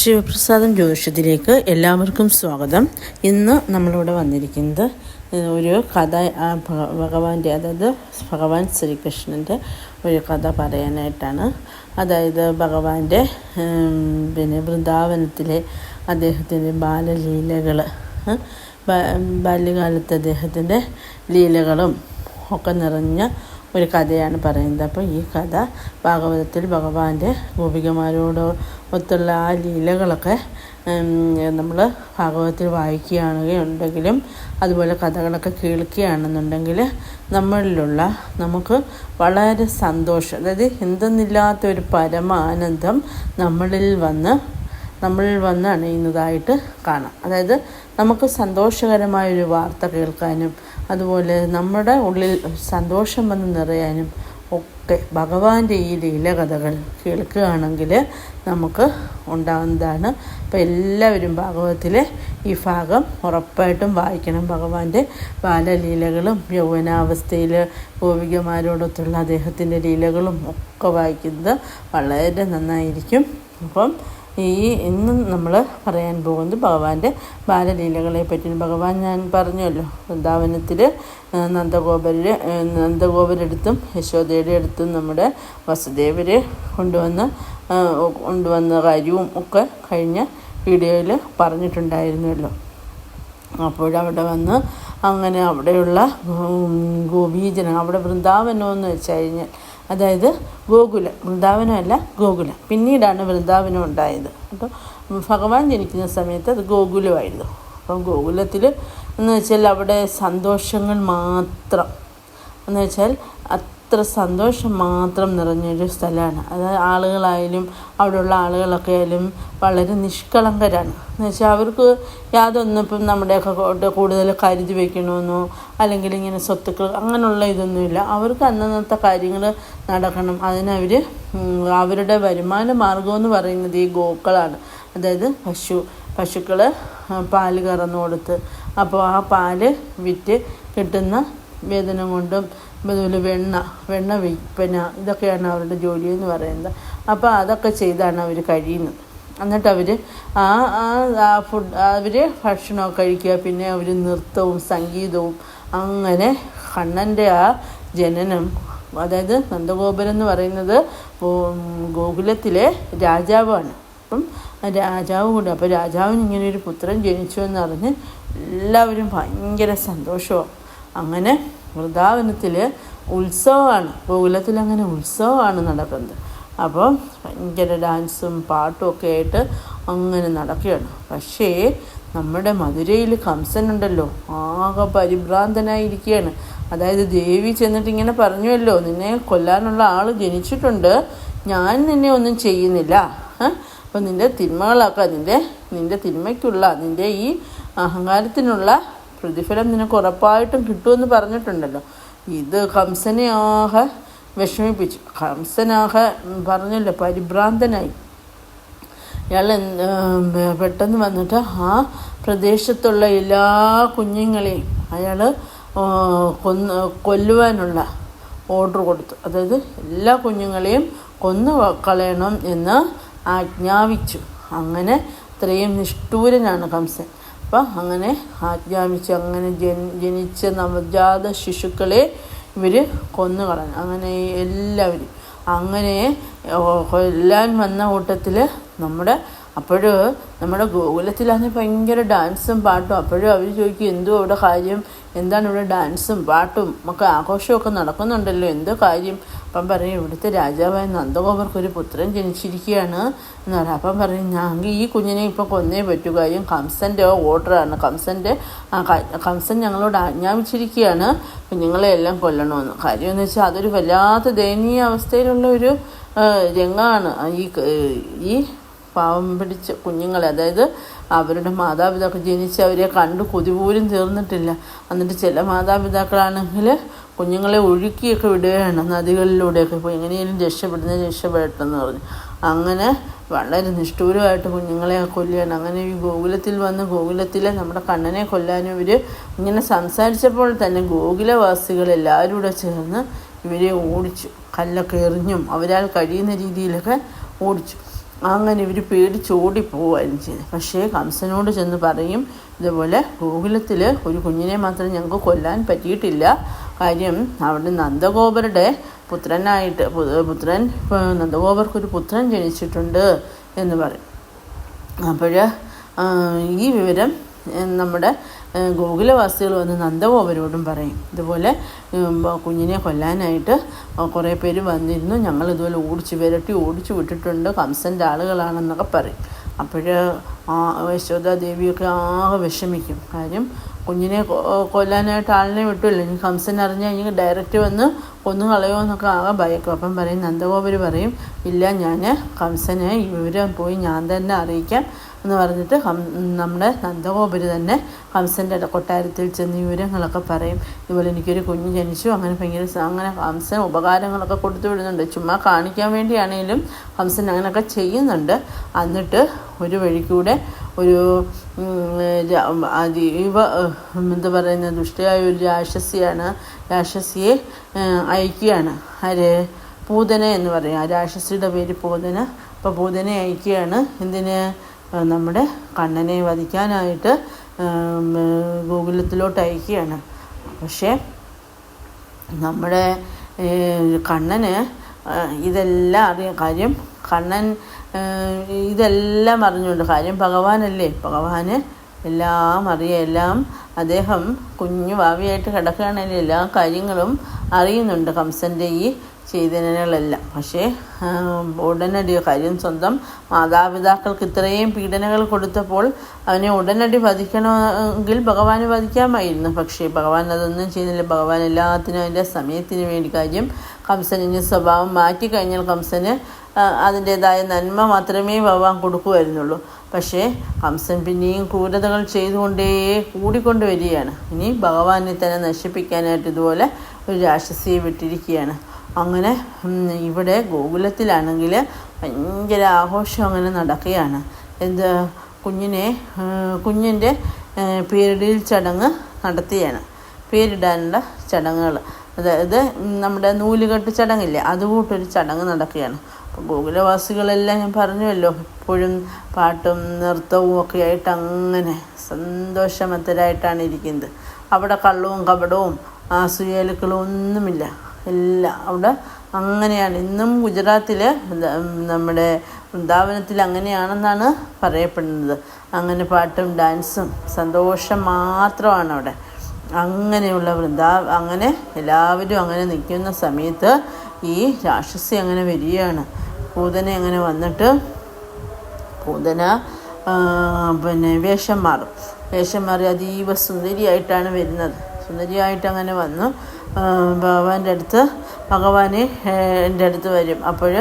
ശിവപ്രസാദം ജ്യോതിഷത്തിലേക്ക് എല്ലാവർക്കും സ്വാഗതം. ഇന്ന് നമ്മളിവിടെ വന്നിരിക്കുന്നത് ഒരു കഥ, ഭഗവാന്റെ, അതായത് ഭഗവാൻ ശ്രീകൃഷ്ണൻ്റെ ഒരു കഥ പറയാനായിട്ടാണ്. അതായത് ഭഗവാന്റെ വൃന്ദാവനത്തിലെ അദ്ദേഹത്തിൻ്റെ ബാലലീലകൾ, ബാല്യകാലത്ത് അദ്ദേഹത്തിൻ്റെ ലീലകളും ഒക്കെ നിറഞ്ഞ ഒരു കഥയാണ് പറയുന്നത്. അപ്പോൾ ഈ കഥ ഭാഗവതത്തിൽ ഭഗവാന്റെ ഗോപികമാരോട് ഒത്തുള്ള ആ ലീലകളൊക്കെ നമ്മൾ ഭാഗവതത്തിൽ വായിക്കുകയാണെങ്കിലും അതുപോലെ കഥകളൊക്കെ കേൾക്കുകയാണെന്നുണ്ടെങ്കിൽ നമുക്ക് വളരെ സന്തോഷം, അതായത് എന്തെന്നില്ലാത്തൊരു പരമാനന്ദം നമ്മളിൽ വന്ന് അണിയുന്നതായിട്ട് കാണാം. അതായത് നമുക്ക് സന്തോഷകരമായൊരു വാർത്ത കേൾക്കാനും അതുപോലെ നമ്മുടെ ഉള്ളിൽ സന്തോഷം വന്ന് നിറയാനും ഒക്കെ ഭഗവാന്റെ ഈ ലീലകഥകൾ കേൾക്കുകയാണെങ്കിൽ നമുക്ക് ഉണ്ടാകുന്നതാണ്. അപ്പോൾ എല്ലാവരും ഭാഗവതത്തിലെ ഈ ഭാഗം ഉറപ്പായിട്ടും വായിക്കണം. ഭഗവാന്റെ ബാലലീലകളും യൗവനാവസ്ഥയിൽ ഗോപികമാരോടൊത്തുള്ള അദ്ദേഹത്തിൻ്റെ ലീലകളും ഒക്കെ വായിക്കുന്നത് വളരെ നന്നായിരിക്കും. അപ്പം ഇന്നും നമ്മൾ പറയാൻ പോകുന്നത് ഭഗവാന്റെ ബാലലീലകളെ പറ്റി. ഭഗവാൻ ഞാൻ പറഞ്ഞല്ലോ, വൃന്ദാവനത്തിൽ നന്ദഗോപരെടുത്തും യശോദയുടെ അടുത്തും നമ്മുടെ വസുദേവരെ കൊണ്ടുവന്ന കാര്യവും ഒക്കെ കഴിഞ്ഞ വീഡിയോയിൽ പറഞ്ഞിട്ടുണ്ടായിരുന്നല്ലോ. അപ്പോഴവിടെ വന്ന് അങ്ങനെ അവിടെയുള്ള ഗോപീജനം, അവിടെ വൃന്ദാവനമെന്ന് വെച്ച് കഴിഞ്ഞാൽ അതായത് ഗോകുലം, വൃന്ദാവനമല്ല ഗോകുലം, പിന്നീടാണ് വൃന്ദാവനം ഉണ്ടായത്. അപ്പോൾ ഭഗവാൻ ജനിക്കുന്ന സമയത്ത് അത് ഗോകുലമായിരുന്നു. അപ്പം ഗോകുലത്തിൽ എന്ന് വെച്ചാൽ അവിടെ സന്തോഷങ്ങൾ മാത്രം, എന്ന് വെച്ചാൽ അത്ര സന്തോഷം മാത്രം നിറഞ്ഞൊരു സ്ഥലമാണ്. അതായത് ആളുകളായാലും അവിടെയുള്ള ആളുകളൊക്കെ ആയാലും വളരെ നിഷ്കളങ്കരാണ്. എന്ന് വെച്ചാൽ അവർക്ക് യാതൊന്നും ഇപ്പം നമ്മുടെയൊക്കെ കൂടുതൽ കരുതി വയ്ക്കണമെന്നോ അല്ലെങ്കിൽ ഇങ്ങനെ സ്വത്തുക്കൾ അങ്ങനെയുള്ള ഇതൊന്നുമില്ല. അവർക്ക് അന്നന്നത്തെ കാര്യങ്ങൾ നടക്കണം. അവരുടെ വരുമാന മാർഗമെന്ന് പറയുന്നത് ഈ ഗോക്കളാണ്. അതായത് പശുക്കൾ പാല് കറന്നു കൊടുത്ത്, അപ്പോൾ ആ പാല് വിറ്റ് കിട്ടുന്ന വേതനം കൊണ്ടും അതുപോലെ വെണ്ണ വിൽപ്പന, ഇതൊക്കെയാണ് അവരുടെ ജോലി എന്ന് പറയുന്നത്. അപ്പോൾ അതൊക്കെ ചെയ്താണ് അവർ കഴിയുന്നത്. എന്നിട്ട് അവർ ഭക്ഷണമൊക്കെ കഴിക്കുക, പിന്നെ അവർ നൃത്തവും സംഗീതവും, അങ്ങനെ കണ്ണൻ്റെ ആ ജനനം, അതായത് നന്ദഗോപുരം എന്ന് പറയുന്നത് ഗോകുലത്തിലെ രാജാവാണ്. അപ്പം രാജാവ് കൂടെ, അപ്പോൾ രാജാവിന് ഇങ്ങനെ ഒരു പുത്രൻ ജനിച്ചു എന്നറിഞ്ഞ് എല്ലാവരും ഭയങ്കര സന്തോഷവും. അങ്ങനെ വൃന്ദാവനത്തിൽ ഉത്സവമാണ്, ഗോകുലത്തിൽ അങ്ങനെ ഉത്സവമാണ് നടക്കുന്നത്. അപ്പോൾ ഭയങ്കര ഡാൻസും പാട്ടും ഒക്കെ ആയിട്ട് അങ്ങനെ നടക്കുകയാണ്. പക്ഷേ നമ്മുടെ മധുരയിൽ കംസനുണ്ടല്ലോ, ആകെ പരിഭ്രാന്തനായിരിക്കുകയാണ്. അതായത് ദേവി ചെന്നിട്ട് ഇങ്ങനെ പറഞ്ഞുവല്ലോ, നിന്നെ കൊല്ലാനുള്ള ആൾ ജനിച്ചിട്ടുണ്ട്, ഞാൻ നിന്നെ ഒന്നും ചെയ്യുന്നില്ല, അപ്പം നിൻ്റെ തിന്മകളൊക്കെ നിൻ്റെ തിന്മയ്ക്കുള്ള നിൻ്റെ ഈ അഹങ്കാരത്തിനുള്ള പ്രതിഫലം നിനക്ക് ഉറപ്പായിട്ടും കിട്ടുമെന്ന് പറഞ്ഞിട്ടുണ്ടല്ലോ. ഇത് കംസനെ ആകെ വിഷമിപ്പിച്ചു. കംസനാകെ പറഞ്ഞല്ലോ പരിഭ്രാന്തനായി. ഇയാൾ പെട്ടെന്ന് വന്നിട്ട് ആ പ്രദേശത്തുള്ള എല്ലാ കുഞ്ഞുങ്ങളെയും അയാൾ കൊല്ലുവാനുള്ള ഓർഡർ കൊടുത്തു. അതായത് എല്ലാ കുഞ്ഞുങ്ങളെയും കൊന്നു കളയണം എന്ന് ആജ്ഞാപിച്ചു. അങ്ങനെ ഇത്രയും നിഷ്ഠൂരനാണ് കംസൻ. അപ്പം അങ്ങനെ ആജ്ഞാപിച്ച് അങ്ങനെ ജനിച്ച നവജാത ശിശുക്കളെ ഇവർ കൊന്നുകളഞ്ഞു. അങ്ങനെ എല്ലാവരും അങ്ങനെ കൊല്ലാൻ വന്ന കൂട്ടത്തിൽ നമ്മുടെ ഗോകുലത്തിലാണെങ്കിൽ ഭയങ്കര ഡാൻസും പാട്ടും. അപ്പോഴും അവർ ചോദിക്കും, എന്തോ ഇവിടെ കാര്യം, എന്താണ് ഇവിടെ ഡാൻസും പാട്ടും ഒക്കെ ആഘോഷമൊക്കെ നടക്കുന്നുണ്ടല്ലോ, എന്തോ കാര്യം? അപ്പം പറയും, ഇവിടുത്തെ രാജാവായ നന്ദഗോപർക്കൊരു പുത്രൻ ജനിച്ചിരിക്കുകയാണ് എന്ന് പറയാം. അപ്പം പറയും, ഞങ്ങൾക്ക് ഈ കുഞ്ഞിനെ ഇപ്പം കൊന്നേ പറ്റൂ, കാര്യം കംസൻ്റെ ഓർഡറാണ്, കംസൻ ഞങ്ങളോട് ആജ്ഞാപിച്ചിരിക്കുകയാണ് കുഞ്ഞുങ്ങളെ എല്ലാം കൊല്ലണമെന്ന്. കാര്യമെന്ന് വെച്ചാൽ അതൊരു വല്ലാത്ത ദയനീയ അവസ്ഥയിലുള്ള ഒരു രംഗമാണ്. ഈ പാവം പിടിച്ച കുഞ്ഞുങ്ങളെ, അതായത് അവരുടെ മാതാപിതാക്കൾ ജനിച്ച് അവരെ കണ്ട് കൊതിപോലും തീർന്നിട്ടില്ല. എന്നിട്ട് ചില മാതാപിതാക്കളാണെങ്കിൽ കുഞ്ഞുങ്ങളെ ഒഴുക്കിയൊക്കെ വിടുകയാണ് നദികളിലൂടെയൊക്കെ, ഇപ്പോൾ എങ്ങനെയും രക്ഷപ്പെട്ടെന്ന് പറഞ്ഞു. അങ്ങനെ വളരെ നിഷ്ഠൂരമായിട്ട് കുഞ്ഞുങ്ങളെ കൊല്ലുകയാണ്. അങ്ങനെ ഈ ഗോകുലത്തിലെ നമ്മുടെ കണ്ണനെ കൊല്ലാനും ഇവർ ഇങ്ങനെ സംസാരിച്ചപ്പോൾ തന്നെ ഗോകുലവാസികൾ എല്ലാവരും കൂടെ ചേർന്ന് ഇവരെ ഓടിച്ചു. കല്ലൊക്കെ എറിഞ്ഞും അവരാൽ കഴിയുന്ന രീതിയിലൊക്കെ ഓടിച്ചു. അങ്ങനെ ഇവർ പേടിച്ചോടിപ്പോവുകയായിരുന്നു ചെയ്തത്. പക്ഷേ കംസനോട് ചെന്ന് പറയും, ഇതുപോലെ ഗോകുലത്തിൽ ഒരു കുഞ്ഞിനെ മാത്രം ഞങ്ങൾക്ക് കൊല്ലാൻ പറ്റിയിട്ടില്ല. കാര്യം അവിടെ നന്ദഗോപരുടെ പുത്രൻ നന്ദഗോപർക്കൊരു പുത്രൻ ജനിച്ചിട്ടുണ്ട് എന്ന് പറയും. അപ്പോൾ ഈ വിവരം നമ്മുടെ ഗോകുലവാസികൾ വന്ന് നന്ദഗോപരോടും പറയും, ഇതുപോലെ കുഞ്ഞിനെ കൊല്ലാനായിട്ട് കുറേ പേര് വന്നിരുന്നു, ഞങ്ങൾ ഇതുപോലെ ഓടിച്ചു വിട്ടിട്ടുണ്ട്, കംസൻ്റെ ആളുകളാണെന്നൊക്കെ പറയും. അപ്പോൾ യശോദാദേവിയൊക്കെ ആകെ വിഷമിക്കും. കാര്യം കുഞ്ഞിനെ കൊല്ലാനായിട്ട് ആളിനെ വിട്ടില്ല, ഇനി കംസൻ അറിഞ്ഞാൽ ഇനി ഡയറക്റ്റ് വന്ന് കൊന്നു കളയോ എന്നൊക്കെ ആകെ ഭയക്കും. അപ്പം പറയും, നന്ദഗോപർ പറയും, ഇല്ല, ഞാൻ കംസനെ ഈ വിവരം പോയി ഞാൻ തന്നെ അറിയിക്കാം എന്ന് പറഞ്ഞിട്ട് നമ്മുടെ നന്ദഗോപർ തന്നെ കംസൻ്റെ കൊട്ടാരത്തിൽ ചെന്ന് വിവരങ്ങളൊക്കെ പറയും. ഇതുപോലെ എനിക്കൊരു കുഞ്ഞ് ജനിച്ചു, അങ്ങനെ അങ്ങനെ കംസൻ ഉപകാരങ്ങളൊക്കെ കൊടുത്തു വിടുന്നുണ്ട്. ചുമ്മാ കാണിക്കാൻ വേണ്ടിയാണെങ്കിലും കംസൻ അങ്ങനെയൊക്കെ ചെയ്യുന്നുണ്ട്. എന്നിട്ട് ഒരു വഴിക്കൂടെ ഒരു എന്താ പറയുന്നത്, ദുഷ്ടയായ ഒരു രാക്ഷസിയെ അയക്കുകയാണ്. ആര്? പൂതന എന്ന് പറയും. ആ രാക്ഷസിയുടെ പേര് പൂതന. അപ്പോൾ പൂതനെ അയക്കുകയാണ്. എന്തിന്? നമ്മുടെ കണ്ണനെ വധിക്കാനായിട്ട് ഗോകുലത്തിലോട്ട് അയക്കുകയാണ്. പക്ഷേ നമ്മുടെ കണ്ണന് ഇതെല്ലാം അറിയാം. കാര്യം കണ്ണൻ ഇതെല്ലാം അറിഞ്ഞുകൊണ്ട്, കാര്യം ഭഗവാനല്ലേ, ഭഗവാന് എല്ലാം അറിയാം. എല്ലാം അദ്ദേഹം കുഞ്ഞു ഭാവിയായിട്ട് കിടക്കുകയാണെങ്കിൽ എല്ലാ കാര്യങ്ങളും അറിയുന്നുണ്ട്, കംസൻ്റെ ഈ ചെയ്തനകളെല്ലാം. പക്ഷേ ഉടനടി കാര്യം സ്വന്തം മാതാപിതാക്കൾക്ക് ഇത്രയും പീഡനങ്ങൾ കൊടുത്തപ്പോൾ അവനെ ഉടനടി വധിക്കണമെങ്കിൽ ഭഗവാന് വധിക്കാമായിരുന്നു. പക്ഷേ ഭഗവാൻ അതൊന്നും ചെയ്യുന്നില്ല. ഭഗവാൻ എല്ലാത്തിനും അതിൻ്റെ സമയത്തിന് വേണ്ടി. കാര്യം കംസനിന് സ്വഭാവം മാറ്റിക്കഴിഞ്ഞാൽ കംസന് അതിൻ്റേതായ നന്മ മാത്രമേ ഭഗവാൻ കൊടുക്കുമായിരുന്നുള്ളൂ. പക്ഷേ കംസൻ പിന്നെയും ക്രൂരതകൾ കൂടിക്കൊണ്ട് വരികയാണ്. ഇനി ഭഗവാനെ തന്നെ നശിപ്പിക്കാനായിട്ട് ഇതുപോലെ ഒരു രാക്ഷസിയെ വിട്ടിരിക്കുകയാണ്. അങ്ങനെ ഇവിടെ ഗോകുലത്തിലാണെങ്കിൽ ഭയങ്കര ആഘോഷം അങ്ങനെ നടക്കുകയാണ്. കുഞ്ഞിൻ്റെ പേരിടൽ ചടങ്ങ് നടത്തുകയാണ്. പേരിടാനുള്ള ചടങ്ങുകൾ, അതായത് നമ്മുടെ നൂലുകെട്ട് ചടങ്ങില്ലേ, അതുകൂട്ടൊരു ചടങ്ങ് നടക്കുകയാണ്. അപ്പോൾ ഗോകുലവാസികളെല്ലാം ഞാൻ പറഞ്ഞുവല്ലോ, എപ്പോഴും പാട്ടും നൃത്തവും ഒക്കെ ആയിട്ട് അങ്ങനെ സന്തോഷമത്തരായിട്ടാണ് ഇരിക്കുന്നത്. അവിടെ കള്ളവും കപടവും അസൂയലുക്കളും ഒന്നുമില്ല. എല്ലാം അവിടെ അങ്ങനെയാണ്. ഇന്നും ഗുജറാത്തിൽ നമ്മുടെ വൃന്ദാവനത്തിൽ അങ്ങനെയാണെന്നാണ് പറയപ്പെടുന്നത്. അങ്ങനെ പാട്ടും ഡാൻസും സന്തോഷം മാത്രമാണ് അവിടെ. അങ്ങനെയുള്ള അങ്ങനെ എല്ലാവരും അങ്ങനെ നിൽക്കുന്ന സമയത്ത് ഈ രാക്ഷസി അങ്ങനെ വരികയാണ്. പൂതന അങ്ങനെ വന്നിട്ട് പൂതന വേഷം മാറി അതീവ സുന്ദരിയായിട്ടാണ് വരുന്നത്. സുന്ദരിയായിട്ട് അങ്ങനെ വന്നു ഭഗവാനെ എൻ്റെ അടുത്ത് വരും. അപ്പോൾ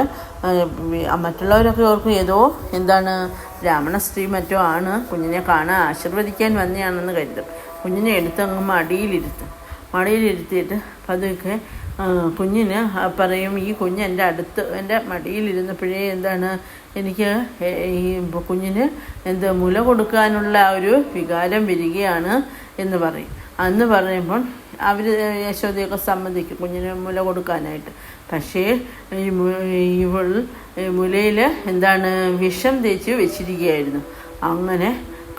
മറ്റുള്ളവരൊക്കെ ഓർക്കും ഏതോ ബ്രാഹ്മണ സ്ത്രീ മറ്റോ ആണ്, കുഞ്ഞിനെ കാണാൻ ആശീർവദിക്കാൻ വന്നെയാണെന്ന് കരുതും. കുഞ്ഞിനെ എടുത്തങ്ങ് മടിയിലിരുത്തിയിട്ട് പതുക്കെ കുഞ്ഞിന് പറയും, ഈ കുഞ്ഞ് എൻ്റെ മടിയിലിരുന്നപ്പോഴേ എനിക്ക് ഈ കുഞ്ഞിന് മുല കൊടുക്കാനുള്ള ഒരു വികാരം വരികയാണ് എന്ന് പറയും. അന്ന് പറയുമ്പോൾ അവർ യശോദയൊക്കെ സമ്മതിക്കും കുഞ്ഞിന് മുല കൊടുക്കാനായിട്ട്. പക്ഷേ ഇവൾ മുലയിൽ വിഷം തേച്ച് വെച്ചിരിക്കുകയായിരുന്നു. അങ്ങനെ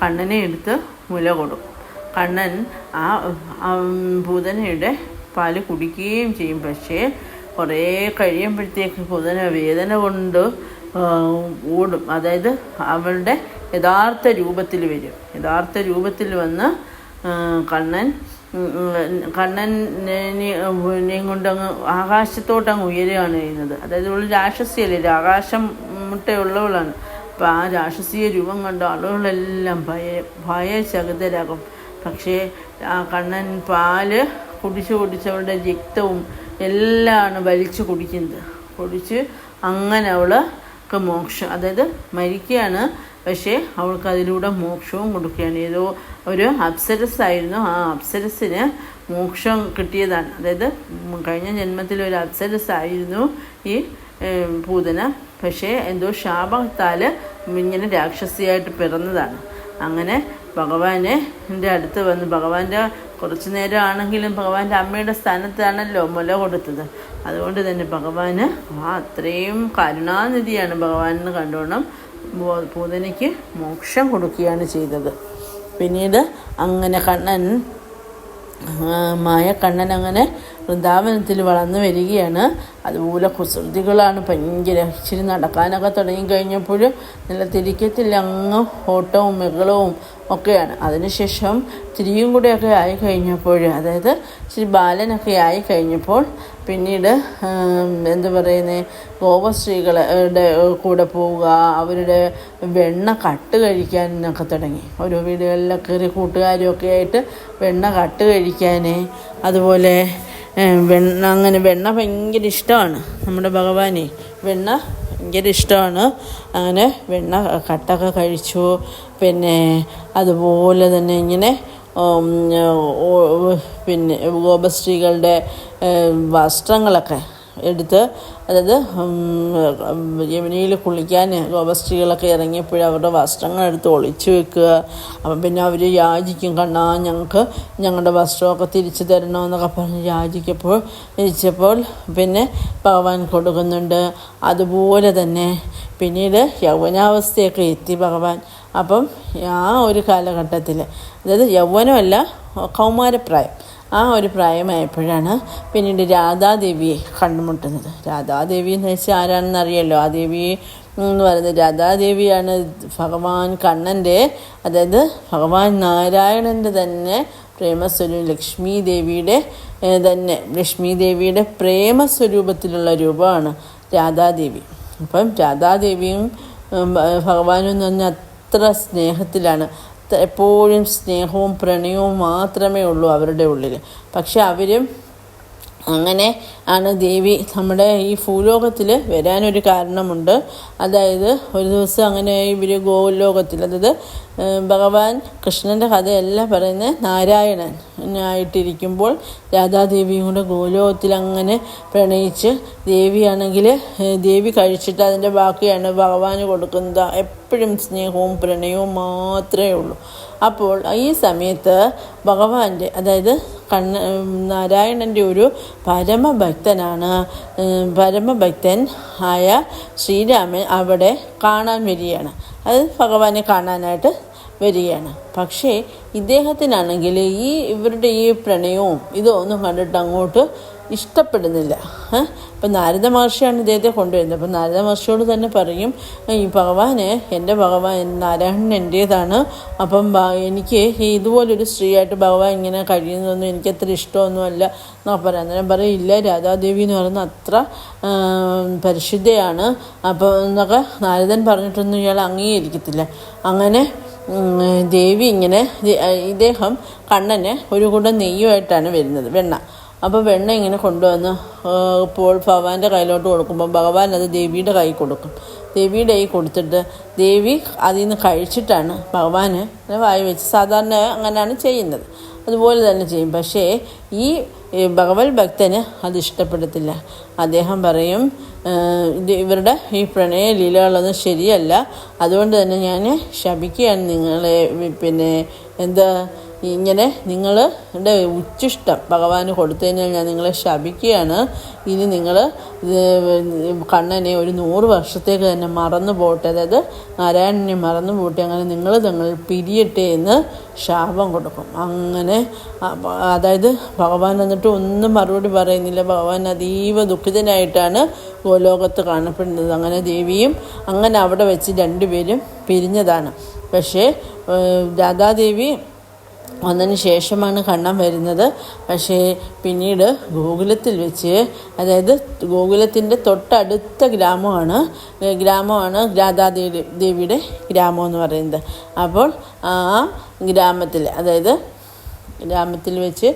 കണ്ണനെ എടുത്ത് മുല കൊടുക്കും. കണ്ണൻ ആ പൂതനയുടെ പാല് കുടിക്കുകയും ചെയ്യും. പക്ഷേ കുറേ കഴിയുമ്പോഴത്തേക്ക് പൂതന വേദന കൊണ്ട് ഓടും. അതായത് അവളുടെ യഥാർത്ഥ രൂപത്തിൽ വരും. യഥാർത്ഥ രൂപത്തിൽ വന്ന് കണ്ണനെയും കൊണ്ടങ്ങ് ആകാശത്തോട്ടങ്ങ് ഉയരുകയാണ് ചെയ്യുന്നത്. അതായത് ഇവൾ രാക്ഷസിയല്ലേ, ആകാശം മുട്ടയുള്ളവളാണ്. അപ്പോൾ ആ രാക്ഷസീയ രൂപം കണ്ട ആളുകളെല്ലാം ഭയചകിതരാകും. പക്ഷേ ആ കണ്ണൻ പാല് കുടിച്ചവളുടെ രക്തവും എല്ലാമാണ് വലിച്ചു കുടിച്ച് അങ്ങനെ അവൾക്ക് മോക്ഷം, അതായത് മരിക്കുകയാണ്. പക്ഷേ അവൾക്ക് അതിലൂടെ മോക്ഷവും കൊടുക്കുകയാണ്. ഏതോ ഒരു അപ്സരസ്സായിരുന്നു, ആ അപ്സരസ്സിന് മോക്ഷം കിട്ടിയതാണ്. അതായത് കഴിഞ്ഞ ജന്മത്തിൽ ഒരു അപ്സരസ്സായിരുന്നു ഈ പൂതന. പക്ഷേ എന്തോ ശാപത്താൽ ഇങ്ങനെ രാക്ഷസിയായിട്ട് പിറന്നതാണ്. അങ്ങനെ ഭഗവാൻ്റെ അടുത്ത് വന്ന് ഭഗവാന്റെ കുറച്ച് നേരം ആണെങ്കിലും ഭഗവാന്റെ അമ്മയുടെ സ്ഥാനത്താണല്ലോ മുല കൊടുത്തത്. അതുകൊണ്ട് തന്നെ ഭഗവാന് അത്രയും കരുണാനിധിയാണ് ഭഗവാൻ എന്ന് കണ്ടോണം പൂതനയ്ക്ക് മോക്ഷം കൊടുക്കുകയാണ് ചെയ്തത്. പിന്നീട് അങ്ങനെ കണ്ണൻ അങ്ങനെ വൃന്ദാവനത്തിൽ വളർന്നു വരികയാണ്. അതുപോലെ കുസൃതികളാണ് ഭയങ്കര. ഇച്ചിരി നടക്കാനൊക്കെ തുടങ്ങിക്കഴിഞ്ഞപ്പോൾ നിലത്തിരിക്കത്തില്ല, അങ്ങ് ഓട്ടവും മെകളവും ഒക്കെയാണ്. അതിനുശേഷം ഇത്തിരിയും കൂടെയൊക്കെ ആയിക്കഴിഞ്ഞപ്പോൾ, അതായത് ഇച്ചിരി ബാലനൊക്കെ ആയിക്കഴിഞ്ഞപ്പോൾ പിന്നീട് എന്താ പറയുന്നത്, ഗോപസ്ത്രീകളുടെ കൂടെ പോവുക, അവരുടെ വെണ്ണ കട്ട് കഴിക്കാനൊക്കെ തുടങ്ങി. ഓരോ വീടുകളിലൊക്കെ കയറി കൂട്ടുകാരൊക്കെ ആയിട്ട് വെണ്ണ കട്ട് കഴിക്കാൻ, അതുപോലെ അങ്ങനെ വെണ്ണ ഭയങ്കര ഇഷ്ടമാണ് നമ്മുടെ ഭഗവാനെ. വെണ്ണ ഭയങ്കര ഇഷ്ടമാണ്. അങ്ങനെ വെണ്ണ കട്ടൊക്കെ കഴിച്ചു. പിന്നെ അതുപോലെ തന്നെ ഇങ്ങനെ പിന്നെ ഗോപസ്ത്രീകളുടെ വസ്ത്രങ്ങളൊക്കെ എടുത്ത്, അതായത് യമുനയിൽ കുളിക്കാൻ ഗോപസ്ത്രീകളൊക്കെ ഇറങ്ങിയപ്പോൾ അവരുടെ വസ്ത്രങ്ങൾ എടുത്ത് ഒളിച്ചു വെക്കുക. അപ്പം പിന്നെ അവർ യാചിക്കും, കണ്ണാ ഞങ്ങൾക്ക് ഞങ്ങളുടെ വസ്ത്രമൊക്കെ തിരിച്ചു തരണമെന്നൊക്കെ പറഞ്ഞ് യാചിച്ചപ്പോൾ പിന്നെ ഭഗവാൻ കൊടുക്കുന്നുണ്ട്. അതുപോലെ തന്നെ പിന്നീട് യൗവനാവസ്ഥയൊക്കെ എത്തി ഭഗവാൻ. അപ്പം ആ ഒരു കാലഘട്ടത്തിൽ, അതായത് യൗവനമല്ല, കൗമാരപ്രായം, ആ ഒരു പ്രായമായപ്പോഴാണ് പിന്നീട് രാധാദേവിയെ കണ്ടുമുട്ടുന്നത്. രാധാദേവി എന്ന് വെച്ചാൽ ആരാണെന്ന് അറിയാമല്ലോ. ആ ദേവി എന്ന് പറയുന്നത് രാധാദേവിയാണ് ഭഗവാൻ കണ്ണൻ്റെ, അതായത് ഭഗവാൻ നാരായണൻ്റെ തന്നെ പ്രേമസ്വരൂപം, ലക്ഷ്മി ദേവിയുടെ പ്രേമസ്വരൂപത്തിലുള്ള രൂപമാണ് രാധാദേവി. അപ്പം രാധാദേവിയും ഭഗവാനും എന്ന് പറഞ്ഞാൽ അത്ര സ്നേഹത്തിലാണ്. എപ്പോഴും സ്നേഹവും പ്രണയവും മാത്രമേ ഉള്ളൂ അവരുടെ ഉള്ളിൽ. പക്ഷെ അവരും അങ്ങനെ ആണ് ദേവി നമ്മുടെ ഈ ഭൂലോകത്തിൽ വരാനൊരു കാരണമുണ്ട്. അതായത് ഒരു ദിവസം അങ്ങനെ ഇവർ ഗോലോകത്തിൽ, അതായത് ഭഗവാൻ കൃഷ്ണൻ്റെ കഥയല്ല പറയുന്നത്, നാരായണനായിട്ടിരിക്കുമ്പോൾ രാധാദേവിയും കൂടെ ഗോലോകത്തിൽ അങ്ങനെ പ്രണയിച്ച്, ദേവി കഴിച്ചിട്ട് അതിൻ്റെ ബാക്കിയാണ് ഭഗവാന് കൊടുക്കുന്നത്. എപ്പോഴും സ്നേഹവും പ്രണയവും മാത്രമേ ഉള്ളൂ. അപ്പോൾ ഈ സമയത്ത് ഭഗവാന്റെ, അതായത് നാരായണൻ്റെ ഒരു പരമഭക്തൻ ആയ ശ്രീരാമൻ അവിടെ കാണാൻ വരികയാണ്. അത് ഭഗവാനെ കാണാനായിട്ട് വരികയാണ്. പക്ഷേ ഇദ്ദേഹത്തിനാണെങ്കിൽ ഇവരുടെ ഈ പ്രണയവും ഇതൊന്നും കണ്ടിട്ട് അങ്ങോട്ട് ഇഷ്ടപ്പെടുന്നില്ല. അപ്പം നാരദ മഹർഷിയാണ് ഇദ്ദേഹത്തെ കൊണ്ടുവരുന്നത്. അപ്പം നാരദ മഹർഷിയോട് തന്നെ പറയും, ഈ ഭഗവാന് എൻ്റെ ഭഗവാൻ നാരായണൻ എൻ്റേതാണ്. അപ്പം എനിക്ക് ഇതുപോലൊരു സ്ത്രീയായിട്ട് ഭഗവാൻ ഇങ്ങനെ കഴിയുന്നതൊന്നും എനിക്കത്ര ഇഷ്ടമൊന്നുമല്ല എന്നൊക്കെ പറയാം. അന്നേരം പറയും, ഇല്ല, രാധാദേവി എന്ന് പറയുന്നത് അത്ര പരിശുദ്ധയാണ്. അപ്പോൾ എന്നൊക്കെ നാരദൻ പറഞ്ഞിട്ടൊന്നും ഇയാൾ അംഗീകരിക്കത്തില്ല. അങ്ങനെ ഇദ്ദേഹം കണ്ണന് ഒരു കൂടം നെയ്യുമായിട്ടാണ് വരുന്നത്, വെണ്ണ. അപ്പോൾ വെണ്ണ ഇങ്ങനെ കൊണ്ടുവന്ന് ഭഗവാന്റെ കയ്യിലോട്ട് കൊടുക്കുമ്പോൾ ഭഗവാൻ അത് ദേവിയുടെ കൈ കൊടുക്കും. ദേവിയുടെ കൈ കൊടുത്തിട്ട് ദേവി അതിൽ നിന്ന് കഴിച്ചിട്ടാണ് ഭഗവാന് വായി വെച്ച്, സാധാരണ അങ്ങനെയാണ് ചെയ്യുന്നത്, അതുപോലെ തന്നെ ചെയ്യും. പക്ഷേ ഈ ഭഗവത് ഭക്തന് അത് ഇഷ്ടപ്പെടത്തില്ല. അദ്ദേഹം പറയും, ഇവരുടെ ഈ പ്രണയ ലീലകളൊന്നും ശരിയല്ല, അതുകൊണ്ട് തന്നെ ഞാൻ ശപിക്കുകയാണ് നിങ്ങളെ. പിന്നെ ഇങ്ങനെ നിങ്ങളുടെ ഉച്ഛിഷ്ടം ഭഗവാന് കൊടുത്തതിനാൽ ഞാൻ നിങ്ങളെ ശപിക്കുകയാണ്. ഇനി നിങ്ങൾ കണ്ണനെ ഒരു 100 വർഷത്തേക്ക് തന്നെ മറന്നു പോട്ടെ, അതായത് നാരായണനെ മറന്നു പോട്ടെ, അങ്ങനെ നിങ്ങൾ പിരിയട്ടെ എന്ന് ശാപം കൊടുക്കും. അങ്ങനെ അതായത് ഭഗവാൻ എന്നിട്ട് ഒന്നും മറുപടി പറയുന്നില്ല. ഭഗവാൻ അതീവ ദുഃഖിതനായിട്ടാണ് ഗോലോകത്ത് കാണപ്പെടുന്നത്. അങ്ങനെ ദേവിയും അങ്ങനെ അവിടെ വെച്ച് രണ്ടുപേരും പിരിഞ്ഞതാണ്. പക്ഷേ രാധാദേവി വന്നതിന് ശേഷമാണ് കണ്ണൻ വരുന്നത്. പക്ഷേ പിന്നീട് ഗോകുലത്തിൽ വെച്ച്, അതായത് ഗോകുലത്തിൻ്റെ തൊട്ടടുത്ത ഗ്രാമമാണ് രാധാദേവിയുടെ ഗ്രാമം എന്ന് പറയുന്നത്. അപ്പോൾ ആ ഗ്രാമത്തിൽ വെച്ച്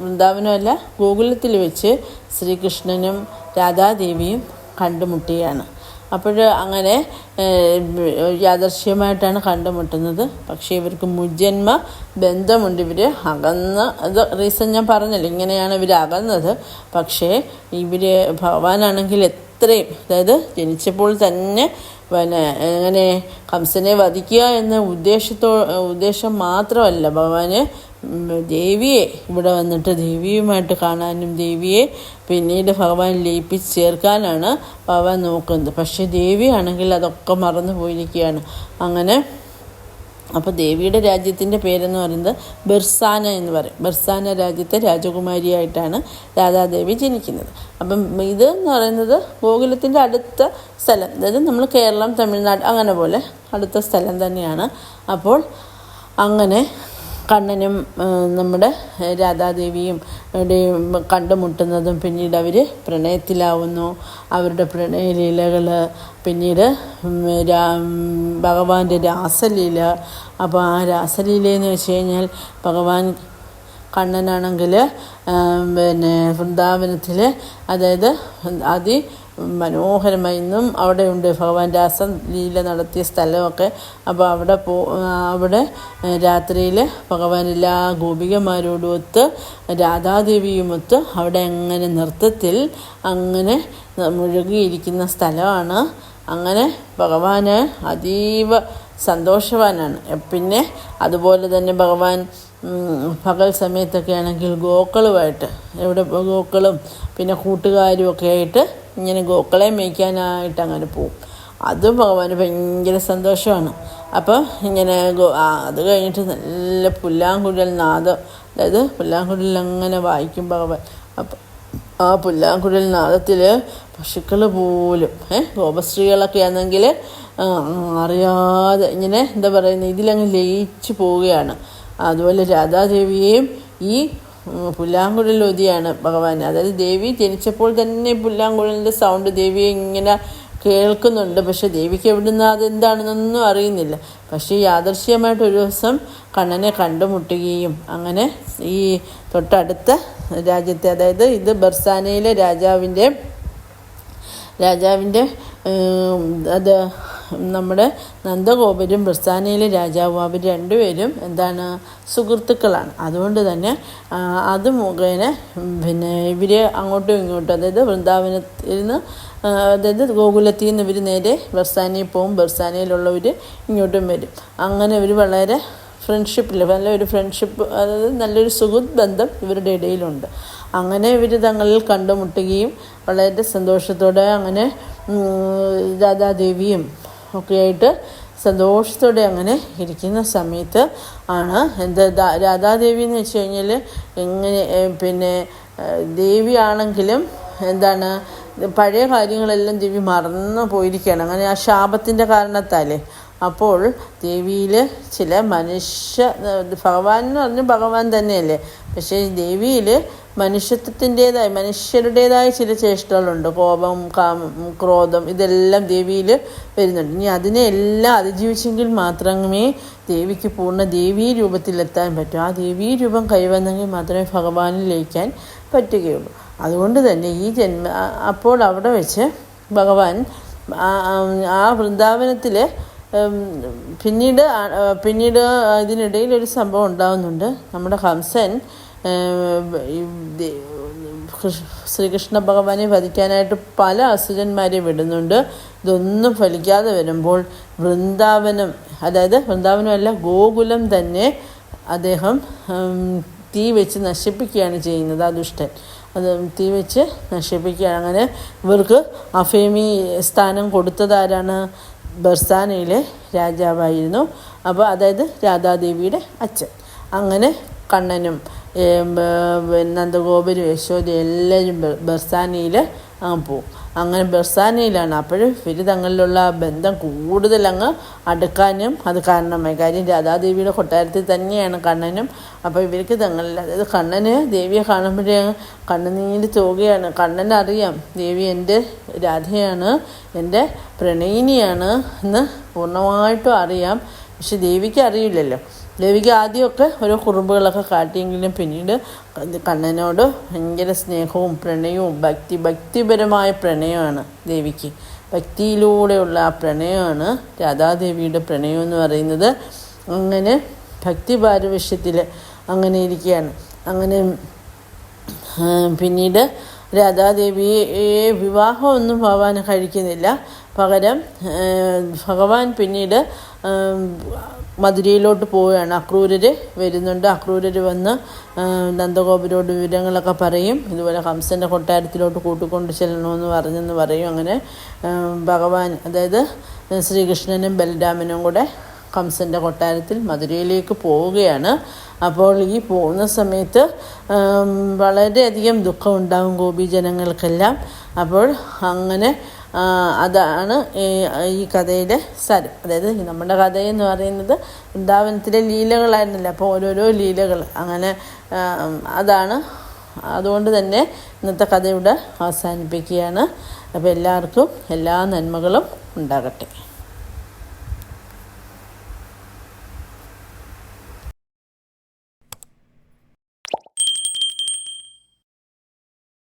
വൃന്ദാവനമല്ല ഗോകുലത്തിൽ വെച്ച് ശ്രീകൃഷ്ണനും രാധാദേവിയും കണ്ടുമുട്ടുകയാണ്. അപ്പോൾ അങ്ങനെ യാദൃശ്യമായിട്ടാണ് കണ്ടുമുട്ടുന്നത്. പക്ഷേ ഇവർക്ക് മുജ്ജന്മ ബന്ധമുണ്ട്. ഇവർ അത് റീസൺ ഞാൻ പറഞ്ഞല്ലോ, ഇങ്ങനെയാണ് ഇവർ അകന്നത്. പക്ഷേ ഭഗവാനാണെങ്കിൽ എത്രയും, അതായത് ജനിച്ചപ്പോൾ തന്നെ പിന്നെ അങ്ങനെ കംസനെ വധിക്കുക എന്ന ഉദ്ദേശം മാത്രമല്ല ഭഗവാന് ദേവിയെ ഇവിടെ വന്നിട്ട് ദേവിയുമായിട്ട് കാണാനും ദേവിയെ പിന്നീട് ഭഗവാൻ ലയിപ്പിച്ച് ചേർക്കാനാണ് ഭഗവാൻ നോക്കുന്നത്. പക്ഷേ ദേവിയാണെങ്കിൽ അതൊക്കെ മറന്നു പോയിരിക്കുകയാണ്. അങ്ങനെ അപ്പോൾ ദേവിയുടെ രാജ്യത്തിൻ്റെ പേരെന്ന് പറയുന്നത് ബിർസാന എന്ന് പറയും. ബിർസാന രാജ്യത്തെ രാജകുമാരിയായിട്ടാണ് രാധാദേവി ജനിക്കുന്നത്. അപ്പം ഇതെന്ന് പറയുന്നത് ഗോകുലത്തിൻ്റെ അടുത്ത സ്ഥലം, അതായത് നമ്മൾ കേരളം, തമിഴ്നാട് അങ്ങനെ പോലെ അടുത്ത സ്ഥലം തന്നെയാണ്. അപ്പോൾ അങ്ങനെ കണ്ണനും നമ്മുടെ രാധാദേവിയും കണ്ടുമുട്ടുന്നതും പിന്നീട് അവർ പ്രണയത്തിലാവുന്നു. അവരുടെ പ്രണയലീലകൾ പിന്നീട് ഭഗവാന്റെ രാസലീല. അപ്പോൾ ആ രാസലീലയെന്ന് വെച്ച് കഴിഞ്ഞാൽ ഭഗവാൻ കണ്ണനാണെങ്കിൽ പിന്നെ വൃന്ദാവനത്തിൽ, അതായത് മനോഹരമായി ഇന്നും അവിടെ ഉണ്ട് ഭഗവാൻ രാസലീല നടത്തിയ സ്ഥലമൊക്കെ. അപ്പോൾ അവിടെ രാത്രിയിൽ ഭഗവാൻ എല്ലാ ഗോപികമാരോടും ഒത്ത് രാധാദേവിയുമൊത്ത് അവിടെ അങ്ങനെ നൃത്തത്തിൽ അങ്ങനെ മുഴുകിയിരിക്കുന്ന സ്ഥലമാണ്. അങ്ങനെ ഭഗവാന് അതീവ സന്തോഷവാനാണ്. പിന്നെ അതുപോലെ തന്നെ ഭഗവാൻ പകൽ സമയത്തൊക്കെ ആണെങ്കിൽ ഗോക്കളുമായിട്ട് ഗോക്കളും പിന്നെ കൂട്ടുകാരും ഒക്കെ ആയിട്ട് ഇങ്ങനെ ഗോക്കളെ മേയ്ക്കാനായിട്ട് അങ്ങനെ പോവും. അതും ഭഗവാന് ഭയങ്കര സന്തോഷമാണ്. അപ്പോൾ ഇങ്ങനെ അത് കഴിഞ്ഞിട്ട് നല്ല പുല്ലാങ്കുഴൽ നാദം, അതായത് പുല്ലാങ്കുഴൽ അങ്ങനെ വായിക്കും ഭഗവാൻ. അപ്പം ആ പുല്ലാങ്കുഴൽ നാദത്തിൽ പശുക്കൾ പോലും ഗോപസ്ത്രീകളൊക്കെ ആണെങ്കിൽ അറിയാതെ ഇങ്ങനെ എന്താ പറയുന്നത് ഇതിലങ്ങ് ലയിച്ചു പോവുകയാണ്. അതുപോലെ രാധാദേവിയെയും ഈ പുല്ലാങ്കുഴലൊതിയാണ് ഭഗവാൻ. അതായത് ദേവി ജനിച്ചപ്പോൾ തന്നെ പുല്ലാങ്കുഴലിൻ്റെ സൗണ്ട് ദേവിയെ ഇങ്ങനെ കേൾക്കുന്നുണ്ട്. പക്ഷെ ദേവിക്ക് എവിടുന്ന് അതെന്താണെന്നൊന്നും അറിയുന്നില്ല. പക്ഷേ യാദൃശ്യമായിട്ട് ഒരു ദിവസം കണ്ണനെ കണ്ടുമുട്ടുകയും അങ്ങനെ ഈ തൊട്ടടുത്ത രാജ്യത്തെ, അതായത് ഇത് ബർസാനയിലെ രാജാവിൻ്റെ അത് നമ്മുടെ നന്ദഗോപരും ബർസാനയിലെ രാജാവും അവർ രണ്ടുപേരും എന്താണ് സുഹൃത്തുക്കളാണ്. അതുകൊണ്ട് തന്നെ അത് മുഖേന പിന്നെ ഇവർ അങ്ങോട്ടും ഇങ്ങോട്ടും, അതായത് വൃന്ദാവനത്തിൽ നിന്ന്, അതായത് ഗോകുലത്തിൽ നിന്ന് ഇവർ നേരെ ബർസാനയിൽ പോകും, ബർസാനയിലുള്ളവർ ഇങ്ങോട്ടും വരും. അങ്ങനെ ഇവർ വളരെ നല്ലൊരു ഫ്രണ്ട്ഷിപ്പ്, അതായത് നല്ലൊരു സുഹൃത്ത് ബന്ധം ഇവരുടെ ഇടയിലുണ്ട്. അങ്ങനെ ഇവർ തങ്ങളിൽ കണ്ടുമുട്ടുകയും വളരെ സന്തോഷത്തോടെ അങ്ങനെ രാധാദേവിയും ഒക്കെയായിട്ട് സന്തോഷത്തോടെ അങ്ങനെ ഇരിക്കുന്ന സമയത്ത് ആണ് രാധാദേവി എന്ന് വെച്ച് കഴിഞ്ഞാൽ എങ്ങനെ പിന്നെ ദേവിയാണെങ്കിലും എന്താണ് പഴയ കാര്യങ്ങളെല്ലാം ദേവി മറന്നു പോയിരിക്കുകയാണ്. അങ്ങനെ ആ ശാപത്തിൻ്റെ കാരണത്താലേ. അപ്പോൾ ദേവിയിൽ ചില ഭഗവാൻ എന്ന് പറഞ്ഞാൽ ഭഗവാൻ തന്നെയല്ലേ, പക്ഷേ ദേവിയിൽ മനുഷ്യരുടേതായ ചില ചേഷ്ടകളുണ്ട്. കോപം, കാമം, ക്രോധം, ഇതെല്ലാം ദേവിയിൽ വരുന്നുണ്ട്. ഇനി അതിനെ എല്ലാം അതിജീവിച്ചെങ്കിൽ മാത്രമേ ദേവിക്ക് പൂർണ്ണ ദേവീ രൂപത്തിലെത്താൻ പറ്റൂ. ആ ദേവീ രൂപം കൈവന്നെങ്കിൽ മാത്രമേ ഭഗവാനിൽ ലയിക്കാൻ പറ്റുകയുള്ളൂ. അതുകൊണ്ട് തന്നെ അപ്പോൾ അവിടെ വെച്ച് ഭഗവാൻ ആ വൃന്ദാവനത്തിൽ പിന്നീട് ഇതിനിടയിൽ ഒരു സംഭവം ഉണ്ടാകുന്നുണ്ട്. നമ്മുടെ കംസൻ ശ്രീകൃഷ്ണ ഭഗവാനെ വധിക്കാനായിട്ട് പല അസുരന്മാരെ വിടുന്നുണ്ട്. ഇതൊന്നും ഫലിക്കാതെ വരുമ്പോൾ വൃന്ദാവനമല്ല ഗോകുലം തന്നെ അദ്ദേഹം തീ വെച്ച് നശിപ്പിക്കുകയാണ് ചെയ്യുന്നത്. ആ ദുഷ്ടൻ അത് തീ വെച്ച് നശിപ്പിക്കുകയാണ്. അങ്ങനെ ഇവർക്ക് അഫേമി സ്ഥാനം കൊടുത്തതാരാണ്? ബർസാനയിലെ രാജാവായിരുന്നു. അപ്പോൾ അതായത് രാധാദേവിയുടെ അച്ഛൻ. അങ്ങനെ കണ്ണനും നന്ദഗോപരും യശോദ എല്ലാവരും ബർസാനയിൽ പോവും. അങ്ങനെ ബർസാനയിലാണ് അപ്പോഴും ഇവർ തങ്ങളിലുള്ള ബന്ധം കൂടുതലങ്ങ് അടുക്കാനും അത് കാരണമായി. കാര്യം രാധാദേവിയുടെ കൊട്ടാരത്തിൽ തന്നെയാണ് കണ്ണനും. അപ്പോൾ ഇവർക്ക് തങ്ങളിൽ, അതായത് കണ്ണന് ദേവിയെ കാണുമ്പോഴേ കണ്ണുനീര് തോകുകയാണ്. കണ്ണനറിയാം ദേവി എൻ്റെ രാധയാണ്, എൻ്റെ പ്രണയിനിയാണ് എന്ന് പൂർണ്ണമായിട്ടും അറിയാം. പക്ഷെ ദേവിക്ക് അറിയില്ലല്ലോ. ദേവിക്ക് ആദ്യമൊക്കെ ഓരോ കുറുമ്പുകളൊക്കെ കാട്ടിയെങ്കിലും പിന്നീട് കണ്ണനോട് ഭയങ്കര സ്നേഹവും പ്രണയവും ഭക്തിപരമായ പ്രണയമാണ് ദേവിക്ക്. ഭക്തിയിലൂടെയുള്ള ആ പ്രണയമാണ് രാധാദേവിയുടെ പ്രണയം എന്ന് പറയുന്നത്. അങ്ങനെ ഭക്തി പാരവശ്യത്തിൽ അങ്ങനെ ഇരിക്കുകയാണ്. അങ്ങനെ പിന്നീട് രാധാദേവിയെ വിവാഹമൊന്നും ഭഗവാൻ കഴിക്കുന്നില്ല. പകരം ഭഗവാൻ പിന്നീട് മധുരയിലോട്ട് പോവുകയാണ്. അക്രൂരർ വരുന്നുണ്ട്. അക്രൂരർ വന്ന് നന്ദഗോപരോട് വിവരങ്ങളൊക്കെ പറയും. ഇതുപോലെ കംസൻ്റെ കൊട്ടാരത്തിലോട്ട് കൂട്ടിക്കൊണ്ട് ചെല്ലണമെന്ന് പറഞ്ഞെന്ന് പറയും. അങ്ങനെ ഭഗവാൻ, അതായത് ശ്രീകൃഷ്ണനും ബലരാമനും കൂടെ കംസൻ്റെ കൊട്ടാരത്തിൽ മധുരയിലേക്ക് പോവുകയാണ്. അപ്പോൾ ഈ പോകുന്ന സമയത്ത് വളരെയധികം ദുഃഖമുണ്ടാകും ഗോപീജനങ്ങൾക്കെല്ലാം. അപ്പോൾ അങ്ങനെ അതാണ് ഈ കഥയുടെ സാരം. അതായത് നമ്മുടെ കഥയെന്ന് പറയുന്നത് വൃന്ദാവനത്തിലെ ലീലകളായിരുന്നില്ല. അപ്പോൾ ഓരോരോ ലീലകൾ അങ്ങനെ അതാണ്. അതുകൊണ്ട് തന്നെ ഇന്നത്തെ കഥ ഇവിടെ അവസാനിപ്പിക്കുകയാണ്. അപ്പോൾ എല്ലാവർക്കും എല്ലാ നന്മകളും ഉണ്ടാകട്ടെ.